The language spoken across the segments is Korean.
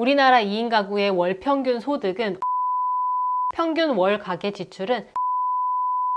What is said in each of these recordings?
우리나라 2인 가구의 월 평균 소득은 평균 월 가계 지출은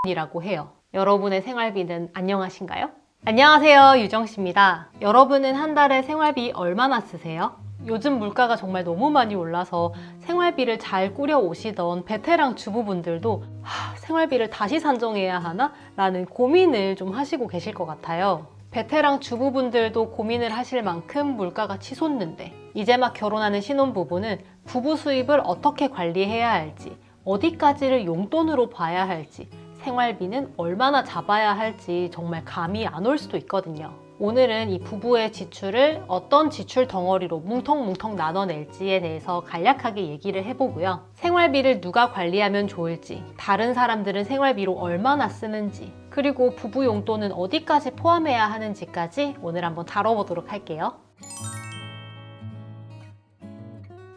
이라고 해요. 여러분의 생활비는 안녕하신가요? 안녕하세요, 유정씨입니다. 여러분은 한 달에 생활비 얼마나 쓰세요? 요즘 물가가 정말 너무 많이 올라서 생활비를 잘 꾸려 오시던 베테랑 주부분들도 생활비를 다시 산정해야 하나? 라는 고민을 좀 하시고 계실 것 같아요. 베테랑 주부분들도 고민을 하실 만큼 물가가 치솟는데 이제 막 결혼하는 신혼부부는 부부 수입을 어떻게 관리해야 할지, 어디까지를 용돈으로 봐야 할지, 생활비는 얼마나 잡아야 할지 정말 감이 안 올 수도 있거든요. 오늘은 이 부부의 지출을 어떤 지출 덩어리로 뭉텅뭉텅 나눠낼지에 대해서 간략하게 얘기를 해보고요. 생활비를 누가 관리하면 좋을지, 다른 사람들은 생활비로 얼마나 쓰는지, 그리고 부부 용돈은 어디까지 포함해야 하는지까지 오늘 한번 다뤄보도록 할게요.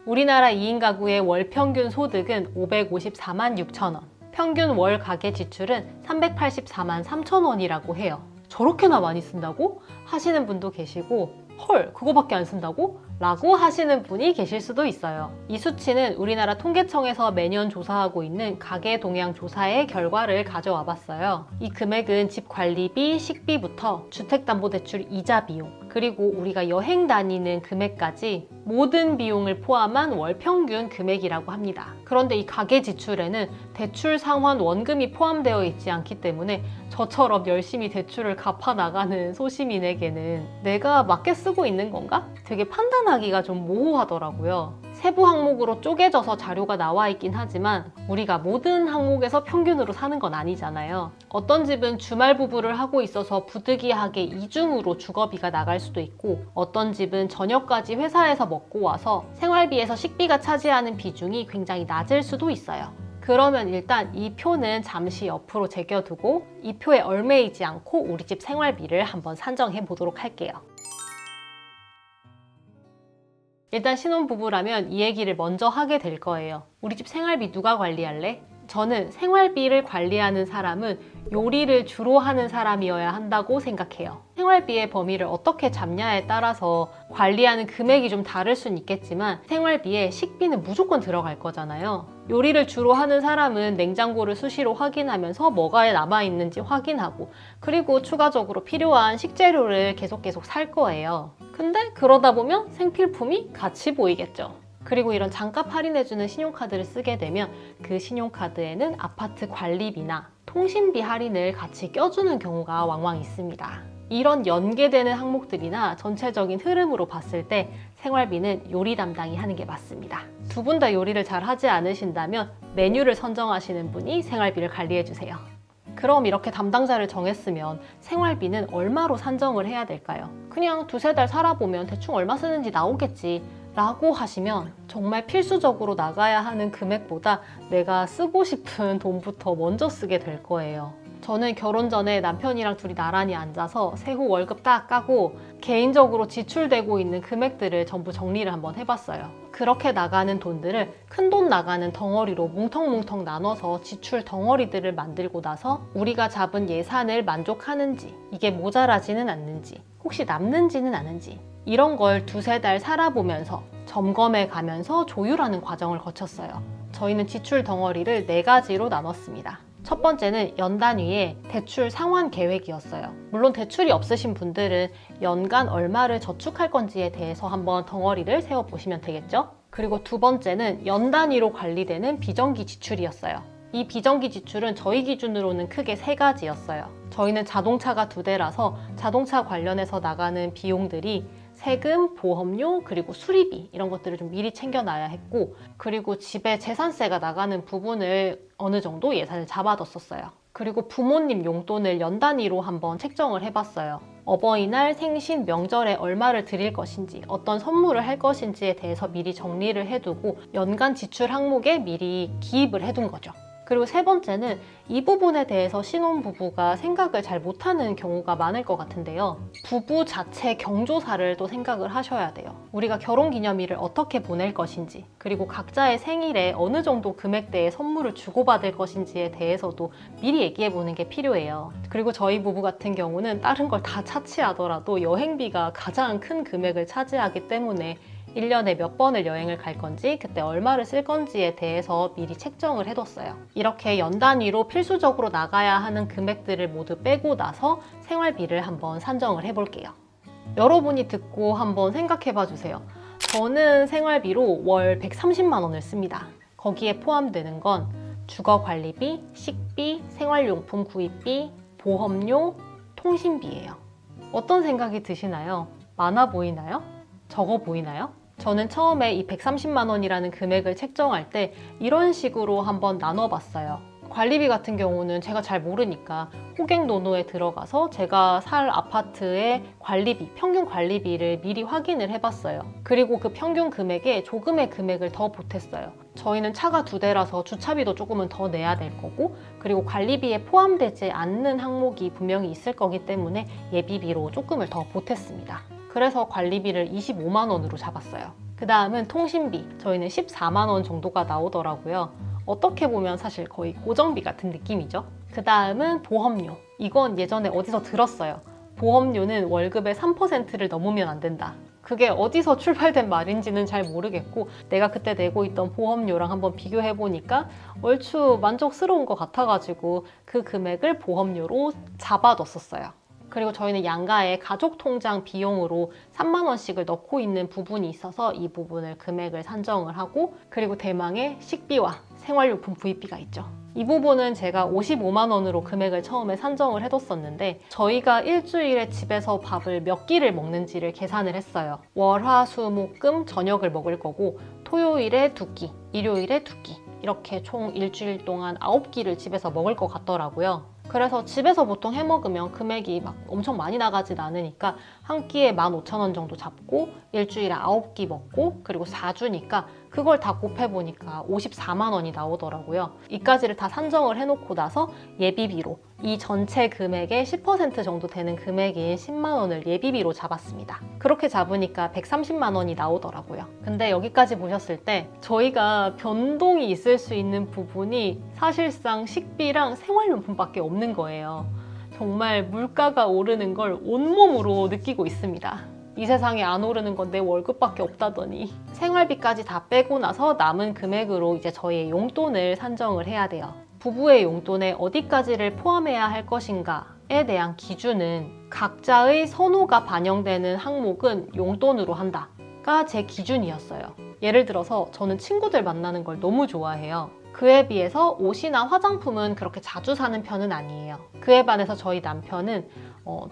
우리나라 2인 가구의 월 평균 소득은 554만 6천 원, 평균 월 가계 지출은 384만 3천 원이라고 해요. 저렇게나 많이 쓴다고? 하시는 분도 계시고, 헐, 그거밖에 안 쓴다고? 라고 하시는 분이 계실 수도 있어요. 이 수치는 우리나라 통계청에서 매년 조사하고 있는 가계 동향 조사의 결과를 가져와 봤어요. 이 금액은 집 관리비, 식비부터 주택담보대출 이자 비용, 그리고 우리가 여행 다니는 금액까지 모든 비용을 포함한 월 평균 금액이라고 합니다. 그런데 이 가계 지출에는 대출 상환 원금이 포함되어 있지 않기 때문에 저처럼 열심히 대출을 갚아 나가는 소시민에게는 내가 맞게 쓰고 있는 건가? 되게 판단하기가 좀 모호하더라고요. 세부 항목으로 쪼개져서 자료가 나와 있긴 하지만 우리가 모든 항목에서 평균으로 사는 건 아니잖아요. 어떤 집은 주말 부부를 하고 있어서 부득이하게 이중으로 주거비가 나갈 수도 있고, 어떤 집은 저녁까지 회사에서 먹고 와서 생활비에서 식비가 차지하는 비중이 굉장히 낮을 수도 있어요. 그러면 일단 이 표는 잠시 옆으로 제껴두고 이 표에 얽매이지 않고 우리 집 생활비를 한번 산정해 보도록 할게요. 일단 신혼부부라면 이 얘기를 먼저 하게 될 거예요. 우리 집 생활비 누가 관리할래? 저는 생활비를 관리하는 사람은 요리를 주로 하는 사람이어야 한다고 생각해요. 생활비의 범위를 어떻게 잡냐에 따라서 관리하는 금액이 좀 다를 수는 있겠지만 생활비에 식비는 무조건 들어갈 거잖아요. 요리를 주로 하는 사람은 냉장고를 수시로 확인하면서 뭐가 남아있는지 확인하고, 그리고 추가적으로 필요한 식재료를 계속 살 거예요. 근데 그러다 보면 생필품이 같이 보이겠죠. 그리고 이런 잠깐 할인해주는 신용카드를 쓰게 되면 그 신용카드에는 아파트 관리비나 통신비 할인을 같이 껴주는 경우가 왕왕 있습니다. 이런 연계되는 항목들이나 전체적인 흐름으로 봤을 때 생활비는 요리 담당이 하는 게 맞습니다. 두 분 다 요리를 잘 하지 않으신다면 메뉴를 선정하시는 분이 생활비를 관리해주세요. 그럼 이렇게 담당자를 정했으면 생활비는 얼마로 산정을 해야 될까요? 그냥 두세 달 살아보면 대충 얼마 쓰는지 나오겠지 라고 하시면 정말 필수적으로 나가야 하는 금액보다 내가 쓰고 싶은 돈부터 먼저 쓰게 될 거예요. 저는 결혼 전에 남편이랑 둘이 나란히 앉아서 세후 월급 딱 까고 개인적으로 지출되고 있는 금액들을 전부 정리를 한번 해봤어요. 그렇게 나가는 돈들을 큰돈 나가는 덩어리로 뭉텅뭉텅 나눠서 지출 덩어리들을 만들고 나서 우리가 잡은 예산을 만족하는지, 이게 모자라지는 않는지, 혹시 남는지는 않은지, 이런 걸 두세 달 살아보면서 점검해 가면서 조율하는 과정을 거쳤어요. 저희는 지출 덩어리를 4가지로 나눴습니다. 첫 번째는 연 단위의 대출 상환 계획이었어요. 물론 대출이 없으신 분들은 연간 얼마를 저축할 건지에 대해서 한번 덩어리를 세워보시면 되겠죠? 그리고 두 번째는 연 단위로 관리되는 비정기 지출이었어요. 이 비정기 지출은 저희 기준으로는 크게 3가지였어요. 저희는 자동차가 2대라서 자동차 관련해서 나가는 비용들이 세금, 보험료, 그리고 수리비 이런 것들을 좀 미리 챙겨놔야 했고, 그리고 집에 재산세가 나가는 부분을 어느 정도 예산을 잡아뒀었어요. 그리고 부모님 용돈을 연 단위로 한번 책정을 해봤어요. 어버이날, 생신, 명절에 얼마를 드릴 것인지, 어떤 선물을 할 것인지에 대해서 미리 정리를 해두고 연간 지출 항목에 미리 기입을 해둔 거죠. 그리고 세 번째는 이 부분에 대해서 신혼부부가 생각을 잘 못하는 경우가 많을 것 같은데요. 부부 자체 경조사를 또 생각을 하셔야 돼요. 우리가 결혼기념일을 어떻게 보낼 것인지, 그리고 각자의 생일에 어느 정도 금액대의 선물을 주고받을 것인지에 대해서도 미리 얘기해보는 게 필요해요. 그리고 저희 부부 같은 경우는 다른 걸 다 차치하더라도 여행비가 가장 큰 금액을 차지하기 때문에 1년에 몇 번을 여행을 갈 건지, 그때 얼마를 쓸 건지에 대해서 미리 책정을 해뒀어요. 이렇게 연 단위로 필수적으로 나가야 하는 금액들을 모두 빼고 나서 생활비를 한번 산정을 해볼게요. 여러분이 듣고 한번 생각해봐 주세요. 저는 생활비로 월 130만 원을 씁니다. 거기에 포함되는 건 주거관리비, 식비, 생활용품 구입비, 보험료, 통신비예요. 어떤 생각이 드시나요? 많아 보이나요? 적어 보이나요? 저는 처음에 이 130만 원이라는 금액을 책정할 때 이런 식으로 한번 나눠봤어요. 관리비 같은 경우는 제가 잘 모르니까 호갱노노에 들어가서 제가 살 아파트의 관리비, 평균 관리비를 미리 확인을 해봤어요. 그리고 그 평균 금액에 조금의 금액을 더 보탰어요. 저희는 차가 2대라서 주차비도 조금은 더 내야 될 거고, 그리고 관리비에 포함되지 않는 항목이 분명히 있을 거기 때문에 예비비로 조금을 더 보탰습니다. 그래서 관리비를 25만 원으로 잡았어요. 그 다음은 통신비. 저희는 14만 원 정도가 나오더라고요. 어떻게 보면 사실 거의 고정비 같은 느낌이죠. 그 다음은 보험료. 이건 예전에 어디서 들었어요. 보험료는 월급의 3%를 넘으면 안 된다. 그게 어디서 출발된 말인지는 잘 모르겠고, 내가 그때 내고 있던 보험료랑 한번 비교해보니까 얼추 만족스러운 것 같아가지고 그 금액을 보험료로 잡아뒀었어요. 그리고 저희는 양가에 가족 통장 비용으로 3만 원씩을 넣고 있는 부분이 있어서 이 부분을 금액을 산정을 하고, 그리고 대망의 식비와 생활용품 구입비가 있죠. 이 부분은 제가 55만 원으로 금액을 처음에 산정을 해뒀었는데, 저희가 일주일에 집에서 밥을 몇 끼를 먹는지를 계산을 했어요. 월, 화, 수, 목, 금 저녁을 먹을 거고, 토요일에 2끼, 일요일에 2끼, 이렇게 총 일주일 동안 9끼를 집에서 먹을 것 같더라고요. 그래서 집에서 보통 해 먹으면 금액이 막 엄청 많이 나가진 않으니까 한 끼에 15,000원 정도 잡고 일주일에 9끼 먹고, 그리고 4주니까 그걸 다 곱해보니까 54만 원이 나오더라고요. 이까지를 다 산정을 해놓고 나서 예비비로 이 전체 금액의 10% 정도 되는 금액인 10만 원을 예비비로 잡았습니다. 그렇게 잡으니까 130만 원이 나오더라고요. 근데 여기까지 보셨을 때 저희가 변동이 있을 수 있는 부분이 사실상 식비랑 생활용품밖에 없는 거예요. 정말 물가가 오르는 걸 온몸으로 느끼고 있습니다. 이 세상에 안 오르는 건 내 월급밖에 없다더니. 생활비까지 다 빼고 나서 남은 금액으로 이제 저희의 용돈을 산정을 해야 돼요. 부부의 용돈에 어디까지를 포함해야 할 것인가에 대한 기준은 각자의 선호가 반영되는 항목은 용돈으로 한다가 제 기준이었어요. 예를 들어서 저는 친구들 만나는 걸 너무 좋아해요. 그에 비해서 옷이나 화장품은 그렇게 자주 사는 편은 아니에요. 그에 반해서 저희 남편은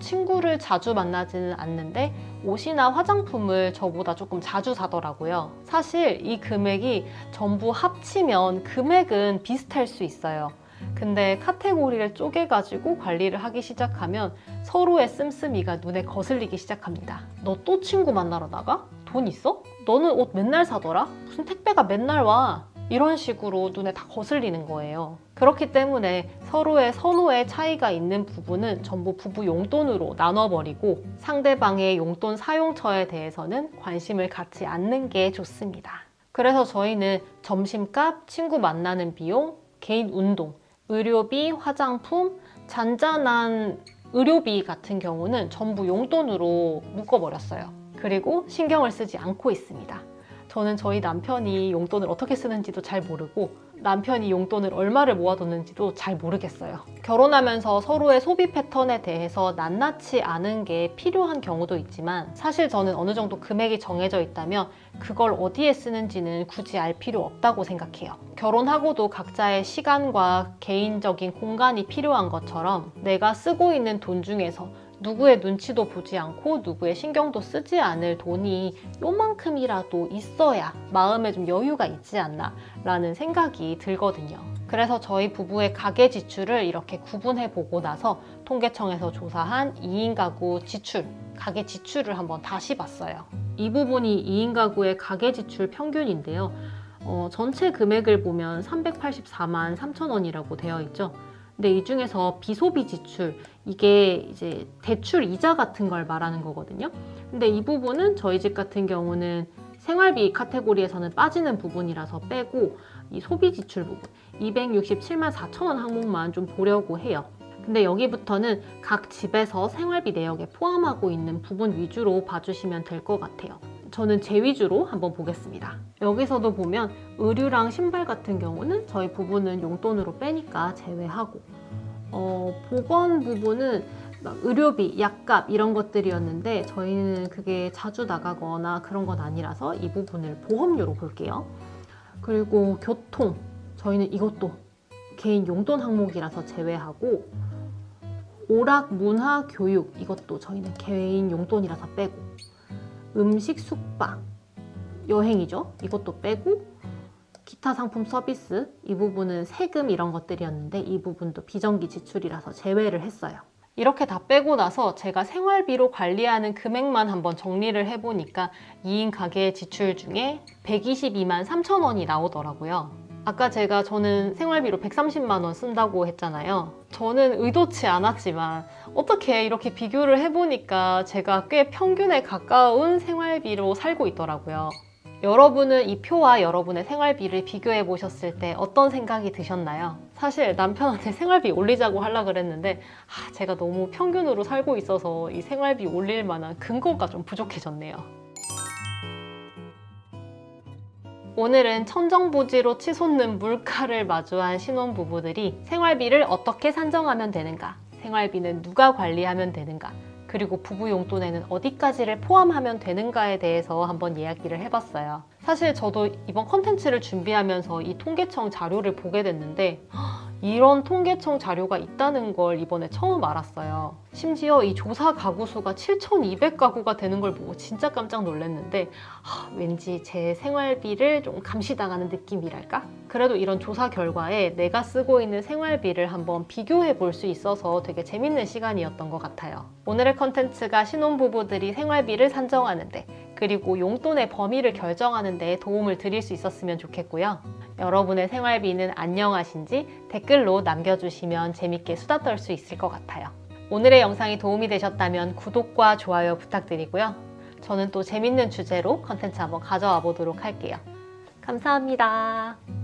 친구를 자주 만나지는 않는데 옷이나 화장품을 저보다 조금 자주 사더라고요. 사실 이 금액이 전부 합치면 금액은 비슷할 수 있어요. 근데 카테고리를 쪼개가지고 관리를 하기 시작하면 서로의 씀씀이가 눈에 거슬리기 시작합니다. 너 또 친구 만나러 나가? 돈 있어? 너는 옷 맨날 사더라? 무슨 택배가 맨날 와? 이런 식으로 눈에 다 거슬리는 거예요. 그렇기 때문에 서로의 선호에 차이가 있는 부분은 전부 부부 용돈으로 나눠버리고 상대방의 용돈 사용처에 대해서는 관심을 갖지 않는 게 좋습니다. 그래서 저희는 점심값, 친구 만나는 비용, 개인 운동, 의료비, 화장품, 잔잔한 의료비 같은 경우는 전부 용돈으로 묶어버렸어요. 그리고 신경을 쓰지 않고 있습니다. 저는 저희 남편이 용돈을 어떻게 쓰는지도 잘 모르고 남편이 용돈을 얼마를 모아뒀는지도 잘 모르겠어요. 결혼하면서 서로의 소비 패턴에 대해서 낱낱이 아는 게 필요한 경우도 있지만 사실 저는 어느 정도 금액이 정해져 있다면 그걸 어디에 쓰는지는 굳이 알 필요 없다고 생각해요. 결혼하고도 각자의 시간과 개인적인 공간이 필요한 것처럼 내가 쓰고 있는 돈 중에서 누구의 눈치도 보지 않고 누구의 신경도 쓰지 않을 돈이 요만큼이라도 있어야 마음에 좀 여유가 있지 않나 라는 생각이 들거든요. 그래서 저희 부부의 가계 지출을 이렇게 구분해 보고 나서 통계청에서 조사한 2인 가구 지출, 가계 지출을 한번 다시 봤어요. 이 부분이 2인 가구의 가계 지출 평균인데요. 전체 금액을 보면 384만 3천 원이라고 되어 있죠. 근데 이 중에서 비소비 지출, 이게 이제 대출 이자 같은 걸 말하는 거거든요. 근데 이 부분은 저희 집 같은 경우는 생활비 카테고리에서는 빠지는 부분이라서 빼고 이 소비 지출 부분 267만 4천 원 항목만 좀 보려고 해요. 근데 여기부터는 각 집에서 생활비 내역에 포함하고 있는 부분 위주로 봐주시면 될 것 같아요. 저는 제 위주로 한번 보겠습니다. 여기서도 보면 의류랑 신발 같은 경우는 저희 부부는 용돈으로 빼니까 제외하고 보건 부분은 막 의료비, 약값 이런 것들이었는데 저희는 그게 자주 나가거나 그런 건 아니라서 이 부분을 보험료로 볼게요. 그리고 교통, 저희는 이것도 개인 용돈 항목이라서 제외하고 오락, 문화, 교육 이것도 저희는 개인 용돈이라서 빼고 음식, 숙박, 여행이죠. 이것도 빼고 기타 상품 서비스 이 부분은 세금 이런 것들이었는데 이 부분도 비정기 지출이라서 제외를 했어요. 이렇게 다 빼고 나서 제가 생활비로 관리하는 금액만 한번 정리를 해보니까 2인 가계 지출 중에 122만 3천 원이 나오더라고요. 아까 저는 생활비로 130만 원 쓴다고 했잖아요. 저는 의도치 않았지만 어떻게 이렇게 비교를 해보니까 제가 꽤 평균에 가까운 생활비로 살고 있더라고요. 여러분은 이 표와 여러분의 생활비를 비교해 보셨을 때 어떤 생각이 드셨나요? 사실 남편한테 생활비 올리자고 하려고 그랬는데 제가 너무 평균으로 살고 있어서 이 생활비 올릴 만한 근거가 좀 부족해졌네요. 오늘은 천정부지로 치솟는 물가를 마주한 신혼부부들이 생활비를 어떻게 산정하면 되는가, 생활비는 누가 관리하면 되는가, 그리고 부부 용돈에는 어디까지를 포함하면 되는가에 대해서 한번 이야기를 해봤어요. 사실 저도 이번 컨텐츠를 준비하면서 이 통계청 자료를 보게 됐는데 이런 통계청 자료가 있다는 걸 이번에 처음 알았어요. 심지어 이 조사 가구 수가 7,200가구가 되는 걸 보고 진짜 깜짝 놀랐는데 왠지 제 생활비를 좀 감시당하는 느낌이랄까? 그래도 이런 조사 결과에 내가 쓰고 있는 생활비를 한번 비교해 볼 수 있어서 되게 재밌는 시간이었던 것 같아요. 오늘의 컨텐츠가 신혼부부들이 생활비를 산정하는데 그리고 용돈의 범위를 결정하는 데 도움을 드릴 수 있었으면 좋겠고요. 여러분의 생활비는 안녕하신지 댓글로 남겨주시면 재밌게 수다 떨 수 있을 것 같아요. 오늘의 영상이 도움이 되셨다면 구독과 좋아요 부탁드리고요. 저는 또 재밌는 주제로 컨텐츠 한번 가져와 보도록 할게요. 감사합니다.